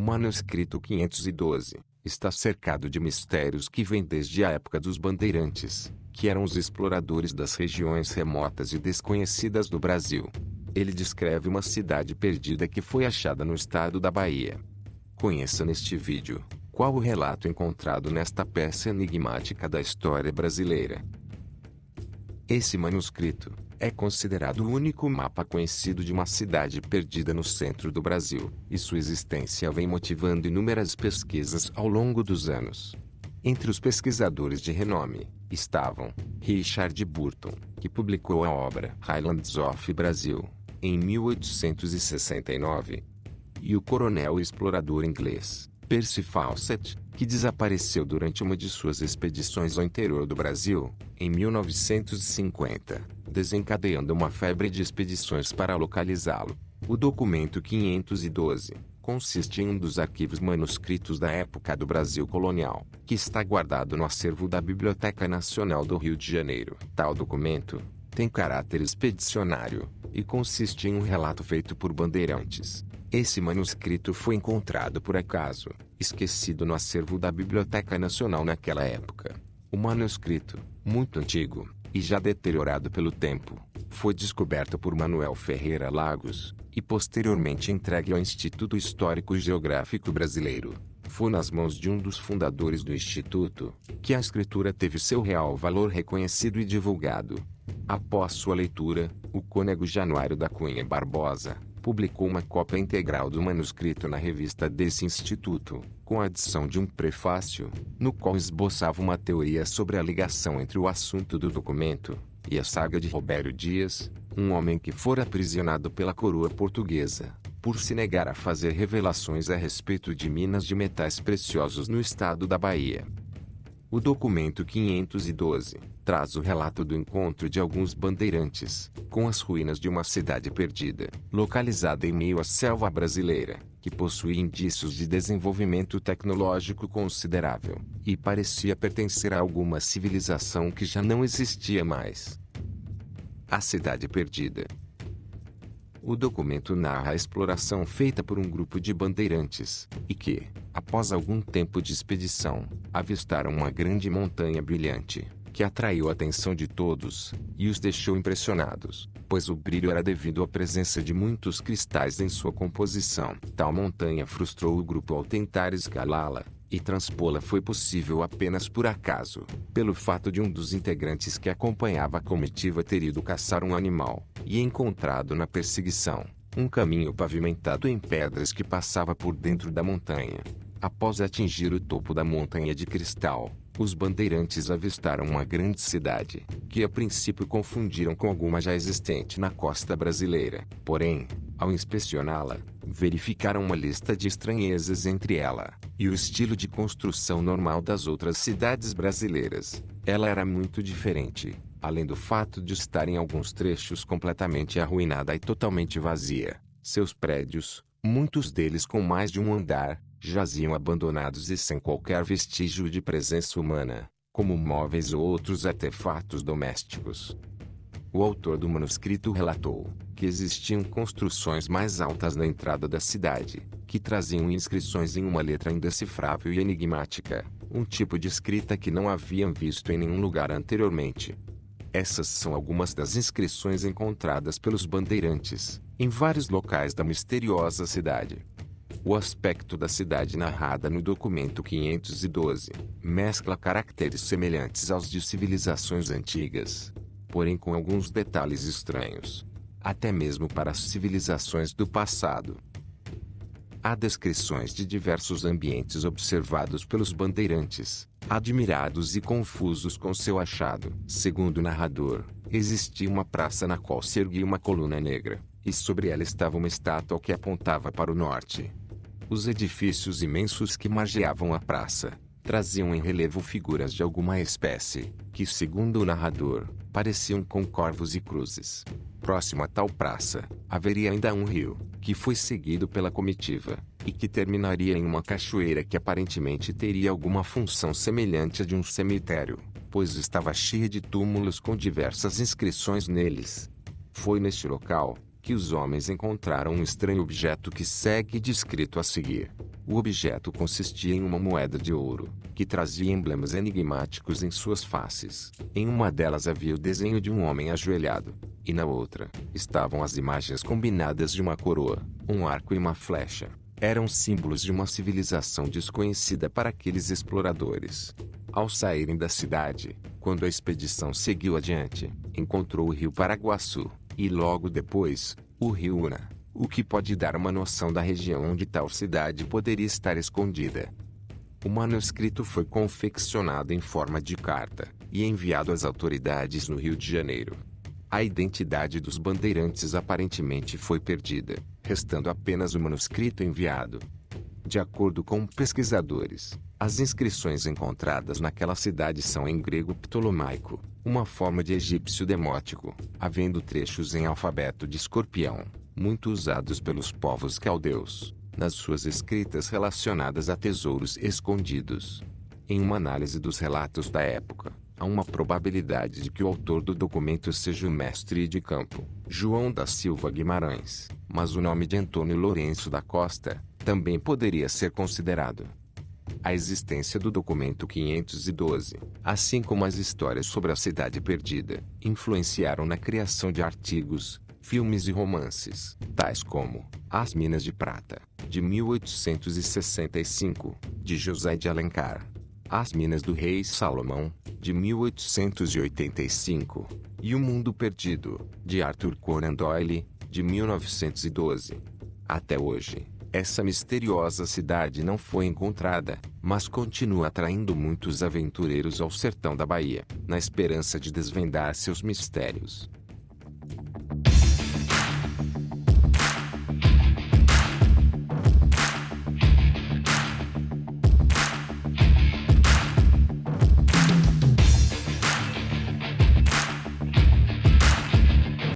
manuscrito 512 está cercado de mistérios que vêm desde a época dos bandeirantes, que eram os exploradores das regiões remotas e desconhecidas do Brasil. Ele descreve uma cidade perdida que foi achada no estado da Bahia. Conheça neste vídeo qual o relato encontrado nesta peça enigmática da história brasileira. Esse manuscrito é considerado o único mapa conhecido de uma cidade perdida no centro do Brasil, e sua existência vem motivando inúmeras pesquisas ao longo dos anos. Entre os pesquisadores de renome estavam Richard Burton, que publicou a obra Highlands of Brazil em 1869, e o coronel explorador inglês Percy Fawcett, que desapareceu durante uma de suas expedições ao interior do Brasil, em 1950, desencadeando uma febre de expedições para localizá-lo. O documento 512 consiste em um dos arquivos manuscritos da época do Brasil colonial, que está guardado no acervo da Biblioteca Nacional do Rio de Janeiro. Tal documento tem caráter expedicionário e consiste em um relato feito por bandeirantes. Esse manuscrito foi encontrado por acaso, esquecido no acervo da Biblioteca Nacional naquela época. O manuscrito, muito antigo e já deteriorado pelo tempo, foi descoberto por Manuel Ferreira Lagos e posteriormente entregue ao Instituto Histórico e Geográfico Brasileiro. Foi nas mãos de um dos fundadores do Instituto que a escritura teve seu real valor reconhecido e divulgado. Após sua leitura, o cônego Januário da Cunha Barbosa publicou uma cópia integral do manuscrito na revista desse instituto, com a adição de um prefácio, no qual esboçava uma teoria sobre a ligação entre o assunto do documento e a saga de Robério Dias, um homem que fora aprisionado pela coroa portuguesa, por se negar a fazer revelações a respeito de minas de metais preciosos no estado da Bahia. O documento 512 traz o relato do encontro de alguns bandeirantes com as ruínas de uma cidade perdida, localizada em meio à selva brasileira, que possuía indícios de desenvolvimento tecnológico considerável, e parecia pertencer a alguma civilização que já não existia mais. A cidade perdida. O documento narra a exploração feita por um grupo de bandeirantes, e que, após algum tempo de expedição, avistaram uma grande montanha brilhante, que atraiu a atenção de todos, e os deixou impressionados, pois o brilho era devido à presença de muitos cristais em sua composição. Tal montanha frustrou o grupo ao tentar escalá-la, e transpô-la foi possível apenas por acaso, pelo fato de um dos integrantes que acompanhava a comitiva ter ido caçar um animal, e encontrado na perseguição um caminho pavimentado em pedras que passava por dentro da montanha. Após atingir o topo da montanha de cristal, os bandeirantes avistaram uma grande cidade, que a princípio confundiram com alguma já existente na costa brasileira. Porém, ao inspecioná-la, verificaram uma lista de estranhezas entre ela e o estilo de construção normal das outras cidades brasileiras. Ela era muito diferente, além do fato de estar em alguns trechos completamente arruinada e totalmente vazia. Seus prédios, muitos deles com mais de um andar, jaziam abandonados e sem qualquer vestígio de presença humana, como móveis ou outros artefatos domésticos. O autor do manuscrito relatou que existiam construções mais altas na entrada da cidade, que traziam inscrições em uma letra indecifrável e enigmática, um tipo de escrita que não haviam visto em nenhum lugar anteriormente. Essas são algumas das inscrições encontradas pelos bandeirantes, em vários locais da misteriosa cidade. O aspecto da cidade narrada no documento 512 mescla caracteres semelhantes aos de civilizações antigas, porém com alguns detalhes estranhos, até mesmo para as civilizações do passado. Há descrições de diversos ambientes observados pelos bandeirantes, admirados e confusos com seu achado. Segundo o narrador, existia uma praça na qual se erguia uma coluna negra, e sobre ela estava uma estátua que apontava para o norte. Os edifícios imensos que margeavam a praça traziam em relevo figuras de alguma espécie, que, segundo o narrador, pareciam com corvos e cruzes. Próximo a tal praça, haveria ainda um rio, que foi seguido pela comitiva, e que terminaria em uma cachoeira que aparentemente teria alguma função semelhante à de um cemitério, pois estava cheia de túmulos com diversas inscrições neles. Foi neste local que os homens encontraram um estranho objeto que segue descrito a seguir. O objeto consistia em uma moeda de ouro, que trazia emblemas enigmáticos em suas faces. Em uma delas havia o desenho de um homem ajoelhado, e na outra, estavam as imagens combinadas de uma coroa, um arco e uma flecha. Eram símbolos de uma civilização desconhecida para aqueles exploradores. Ao saírem da cidade, quando a expedição seguiu adiante, encontrou o rio Paraguaçu, e logo depois, o rio Una, o que pode dar uma noção da região onde tal cidade poderia estar escondida. O manuscrito foi confeccionado em forma de carta, e enviado às autoridades no Rio de Janeiro. A identidade dos bandeirantes aparentemente foi perdida, restando apenas o manuscrito enviado. De acordo com pesquisadores, as inscrições encontradas naquela cidade são em grego ptolomaico, uma forma de egípcio demótico, havendo trechos em alfabeto de escorpião, muito usados pelos povos caldeus, nas suas escritas relacionadas a tesouros escondidos. Em uma análise dos relatos da época, há uma probabilidade de que o autor do documento seja o mestre de campo, João da Silva Guimarães, mas o nome de Antônio Lourenço da Costa também poderia ser considerado. A existência do documento 512, assim como as histórias sobre a cidade perdida, influenciaram na criação de artigos, filmes e romances, tais como As Minas de Prata, de 1865, de José de Alencar, As Minas do Rei Salomão, de 1885, e O Mundo Perdido, de Arthur Conan Doyle, de 1912. Até hoje, essa misteriosa cidade não foi encontrada, mas continua atraindo muitos aventureiros ao sertão da Bahia, na esperança de desvendar seus mistérios.